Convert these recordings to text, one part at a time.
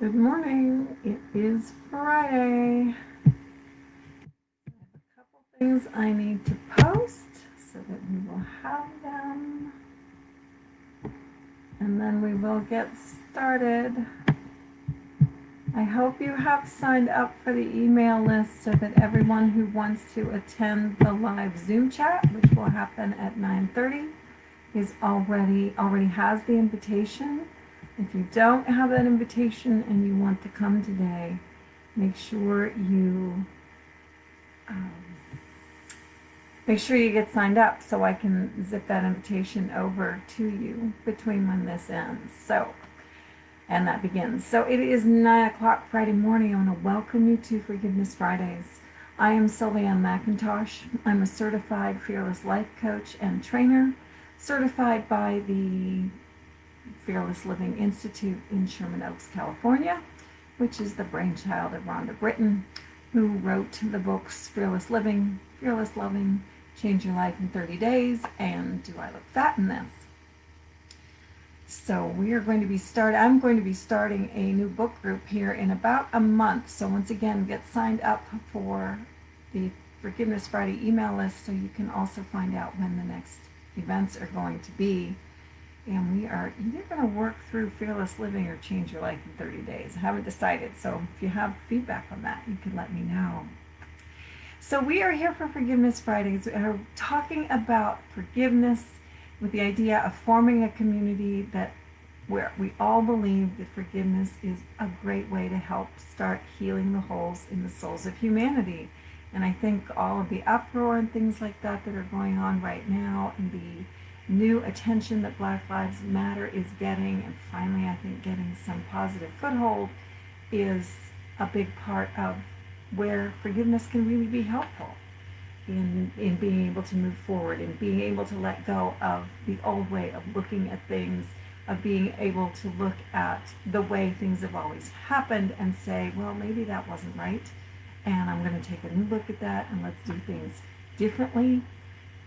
Good morning. It is Friday. I have a couple things I need to post so that we will have them. And then we will get started. I hope you have signed up for the email list so that everyone who wants to attend the live Zoom chat, which will happen at 9:30, is already has the invitation. If you don't have that invitation and you want to come today, make sure you um, make sure you get signed up so I can zip that invitation over to you between when this ends. And that begins. So it is 9 o'clock Friday morning. I want to welcome you to Forgiveness Fridays. I am Sylvia McIntosh. I'm a certified Fearless Life Coach and trainer, certified by the Fearless Living Institute in Sherman Oaks, California, which is the brainchild of Rhonda Britton, who wrote the books Fearless Living, Fearless Loving, Change Your Life in 30 Days, and Do I Look Fat in This? So we are going to be I'm going to be starting a new book group here in about a month. So once again, get signed up for the Forgiveness Friday email list so you can also find out when the next events are going to be. And we are either going to work through Fearless Living or Change Your Life in 30 Days. I haven't decided, so if you have feedback on that, you can let me know. So we are here for Forgiveness Fridays. We're talking about forgiveness with the idea of forming a community where we all believe that forgiveness is a great way to help start healing the holes in the souls of humanity. And I think all of the uproar and things like that are going on right now, and the new attention that Black Lives Matter is getting, and finally I think getting some positive foothold, is a big part of where forgiveness can really be helpful in being able to move forward and being able to let go of the old way of looking at things, of being able to look at the way things have always happened and say, well, maybe that wasn't right, and I'm going to take a new look at that, and let's do things differently,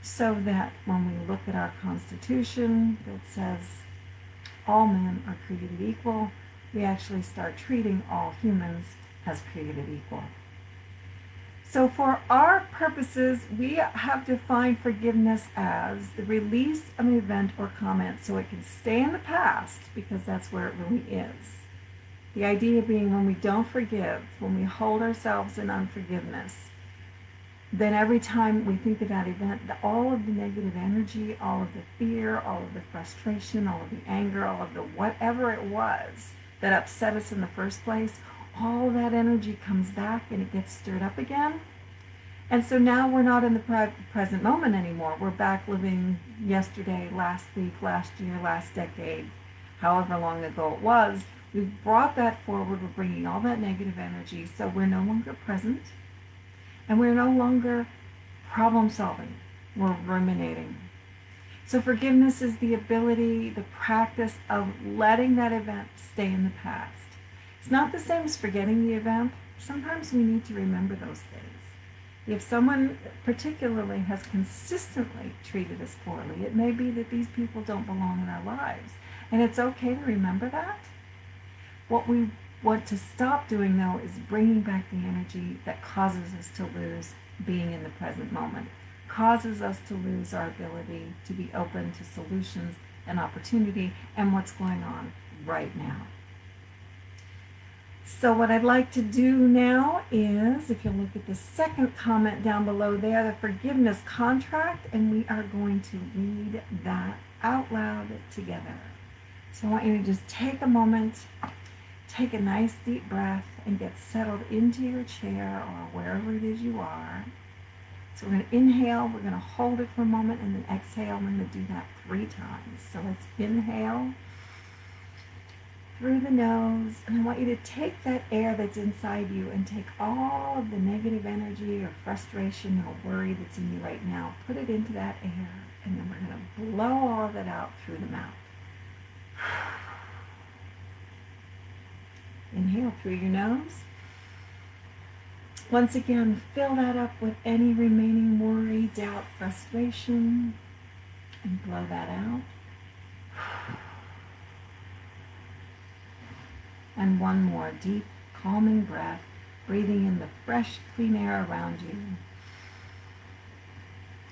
so that when we look at our Constitution that says all men are created equal, we actually start treating all humans as created equal. So for our purposes, we have defined forgiveness as the release of an event or comment so it can stay in the past, because that's where it really is. The idea being, when we don't forgive, when we hold ourselves in unforgiveness, then every time we think of that event, all of the negative energy, all of the fear, all of the frustration, all of the anger, all of the whatever it was that upset us in the first place, all that energy comes back and it gets stirred up again. And so now we're not in the present moment anymore. We're back living yesterday, last week, last year, last decade, however long ago it was. We've brought that forward. We're bringing all that negative energy, so we're no longer present. And we're no longer problem solving. We're ruminating. So forgiveness is the ability, the practice of letting that event stay in the past. It's not the same as forgetting the event. Sometimes we need to remember those things. If someone particularly has consistently treated us poorly, it may be that these people don't belong in our lives. And it's okay to remember that. What we want to stop doing, though, is bringing back the energy that causes us to lose being in the present moment, causes us to lose our ability to be open to solutions and opportunity and what's going on right now. So what I'd like to do now is, if you'll look at the second comment down below there, the forgiveness contract, and we are going to read that out loud together. So I want you to just take a moment, take a nice deep breath, and get settled into your chair or wherever it is you are. So we're going to inhale, we're going to hold it for a moment, and then exhale. We're going to do that 3 times. So let's inhale through the nose, and I want you to take that air that's inside you and take all of the negative energy or frustration or worry that's in you right now, put it into that air, and then we're going to blow all of that out through the mouth. Inhale through your nose. Once again, fill that up with any remaining worry, doubt, frustration, and blow that out. And one more deep, calming breath, breathing in the fresh, clean air around you.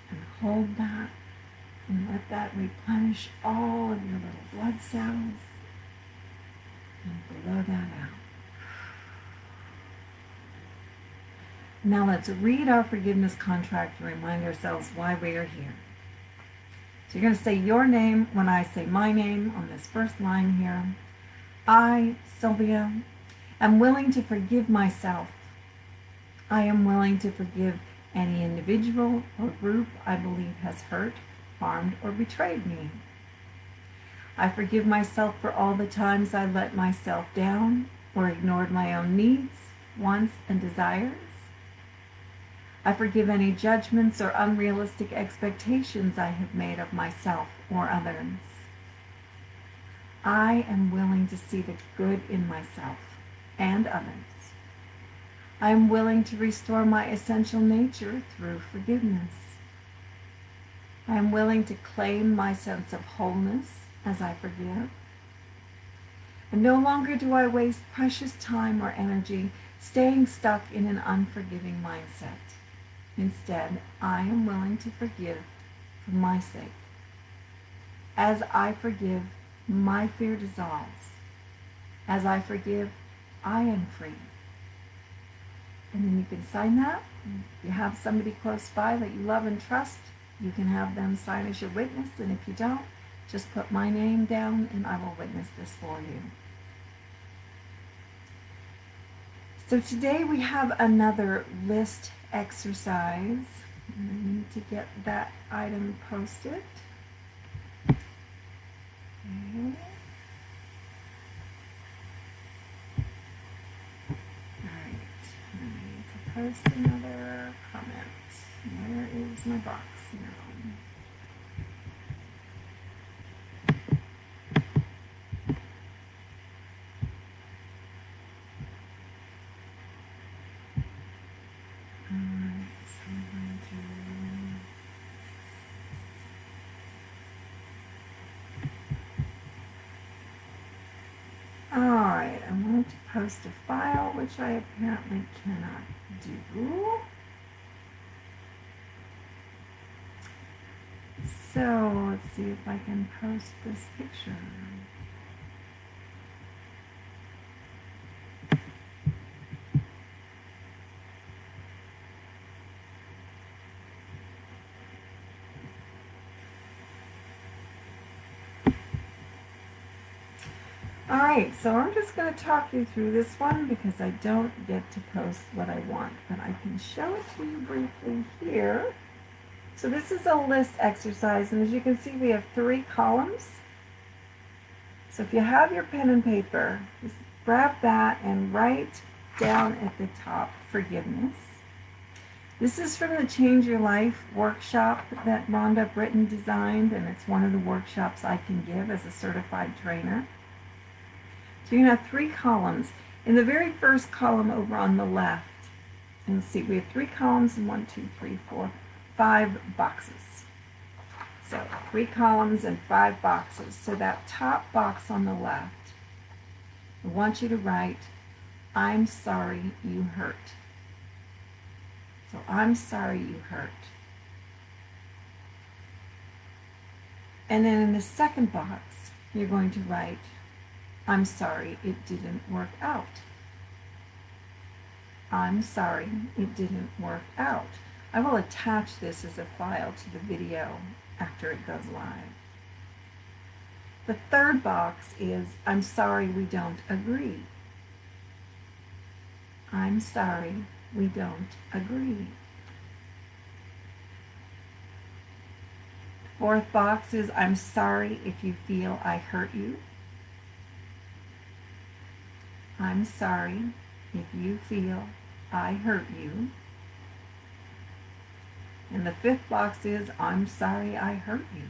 And hold that and let that replenish all of your little blood cells and blow that out. Now let's read our forgiveness contract to remind ourselves why we are here. So you're going to say your name when I say my name on this first line here. I, Sylvia, am willing to forgive myself. I am willing to forgive any individual or group I believe has hurt, harmed, or betrayed me. I forgive myself for all the times I let myself down or ignored my own needs, wants, and desires. I forgive any judgments or unrealistic expectations I have made of myself or others. I am willing to see the good in myself and others. I am willing to restore my essential nature through forgiveness. I am willing to claim my sense of wholeness as I forgive. And no longer do I waste precious time or energy staying stuck in an unforgiving mindset. Instead, I am willing to forgive for my sake. As I forgive, my fear dissolves. As I forgive, I am free. And then you can sign that. If you have somebody close by that you love and trust, you can have them sign as your witness. And if you don't, just put my name down and I will witness this for you. So today we have another list exercise. And I need to get that item posted. Okay. Post another comment. Where is my box now? Alright, so I'm going to... Alright, I'm going to post a file, which I apparently cannot do. So let's see if I can post this picture. Alright, so I'm just going to talk you through this one because I don't get to post what I want, but I can show it to you briefly here. So this is a list exercise, and as you can see, we have 3 columns. So if you have your pen and paper, just grab that and write down at the top, forgiveness. This is from the Change Your Life workshop that Rhonda Britton designed, and it's one of the workshops I can give as a certified trainer. So you're going to have 3 columns. In the very first column over on the left, and see, we have 3 columns and 1, 2, 3, 4, 5 boxes. So 3 columns and 5 boxes. So that top box on the left, I want you to write, I'm sorry you hurt. So I'm sorry you hurt. And then in the second box, you're going to write, I'm sorry it didn't work out. I'm sorry it didn't work out. I will attach this as a file to the video after it goes live. The third box is, I'm sorry we don't agree. I'm sorry we don't agree. The fourth box is, I'm sorry if you feel I hurt you. I'm sorry if you feel I hurt you. And the fifth box is, I'm sorry I hurt you.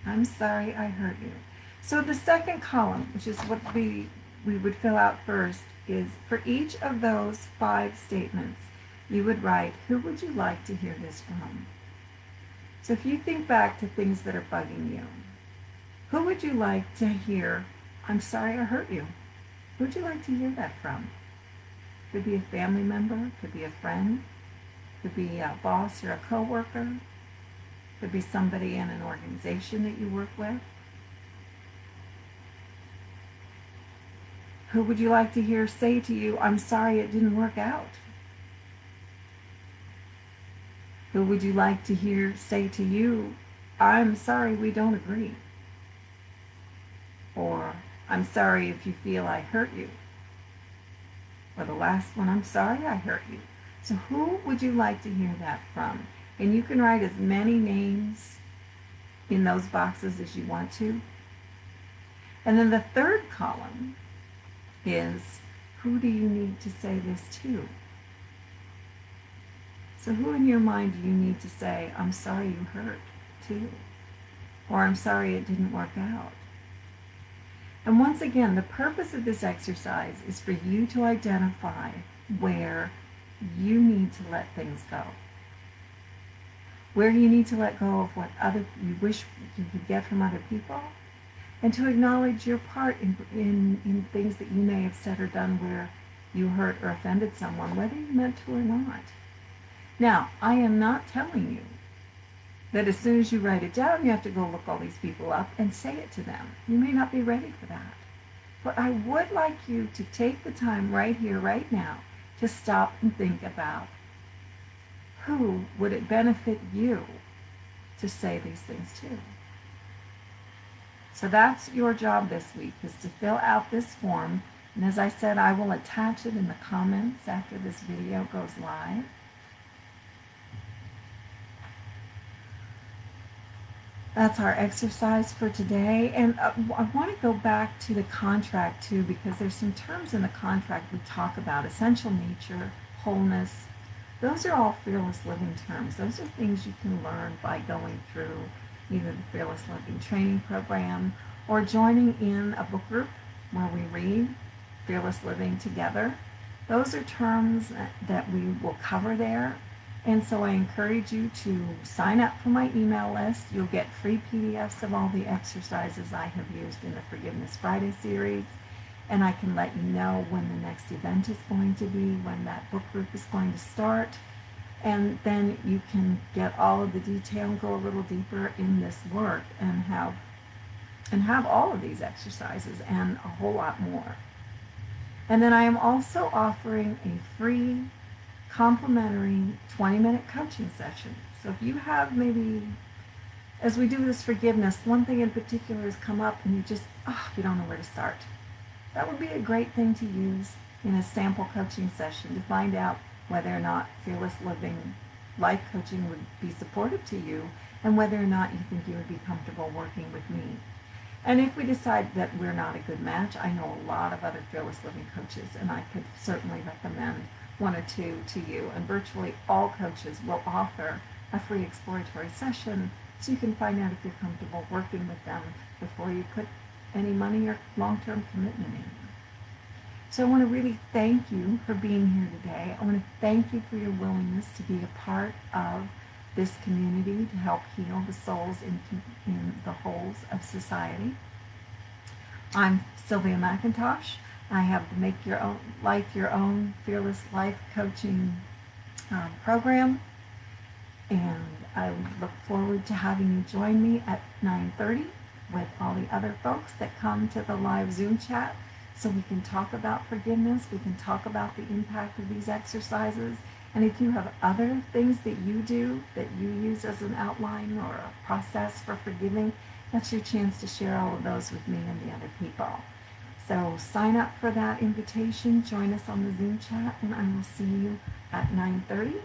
I'm sorry I hurt you. So the second column, which is what we would fill out first, is for each of those 5 statements, you would write, who would you like to hear this from? So if you think back to things that are bugging you, who would you like to hear I'm sorry I hurt you. Who'd you like to hear that from? Could be a family member, could be a friend, could be a boss or a coworker, could be somebody in an organization that you work with. Who would you like to hear say to you, I'm sorry it didn't work out? Who would you like to hear say to you, I'm sorry we don't agree? Or, I'm sorry if you feel I hurt you. Or the last one, I'm sorry I hurt you. So who would you like to hear that from? And you can write as many names in those boxes as you want to. And then the third column is, who do you need to say this to? So who in your mind do you need to say, I'm sorry you hurt to? Or I'm sorry it didn't work out? And once again, the purpose of this exercise is for you to identify where you need to let things go. Where you need to let go of what you wish you could get from other people, and to acknowledge your part in things that you may have said or done where you hurt or offended someone, whether you meant to or not. Now, I am not telling you that as soon as you write it down, you have to go look all these people up and say it to them. You may not be ready for that. But I would like you to take the time right here, right now, to stop and think about who would it benefit you to say these things to. So that's your job this week, is to fill out this form. And as I said, I will attach it in the comments after this video goes live. That's our exercise for today. And I want to go back to the contract too, because there's some terms in the contract we talk about: essential nature, wholeness. Those are all Fearless Living terms. Those are things you can learn by going through either the Fearless Living training program or joining in a book group where we read Fearless Living together. Those are terms that we will cover there. And so I encourage you to sign up for my email list. You'll get free PDFs of all the exercises I have used in the Forgiveness Friday series. And I can let you know when the next event is going to be, when that book group is going to start. And then you can get all of the detail and go a little deeper in this work and have all of these exercises and a whole lot more. And then I am also offering a free complimentary 20-minute coaching session. So if you have maybe, as we do this forgiveness, one thing in particular has come up and you don't know where to start. That would be a great thing to use in a sample coaching session to find out whether or not Fearless Living life coaching would be supportive to you and whether or not you think you would be comfortable working with me. And if we decide that we're not a good match, I know a lot of other Fearless Living coaches, and I could certainly recommend one or two to you. And virtually all coaches will offer a free exploratory session so you can find out if you're comfortable working with them before you put any money or long-term commitment in. So I want to really thank you for being here today. I want to thank you for your willingness to be a part of this community to help heal the souls in the holes of society. I'm Sylvia McIntosh. I have the Make Your Own Life Your Own Fearless Life Coaching program, and I look forward to having you join me at 9:30 with all the other folks that come to the live Zoom chat so we can talk about forgiveness, we can talk about the impact of these exercises, and if you have other things that you do that you use as an outline or a process for forgiving, that's your chance to share all of those with me and the other people. So sign up for that invitation, join us on the Zoom chat, and I will see you at 9:30.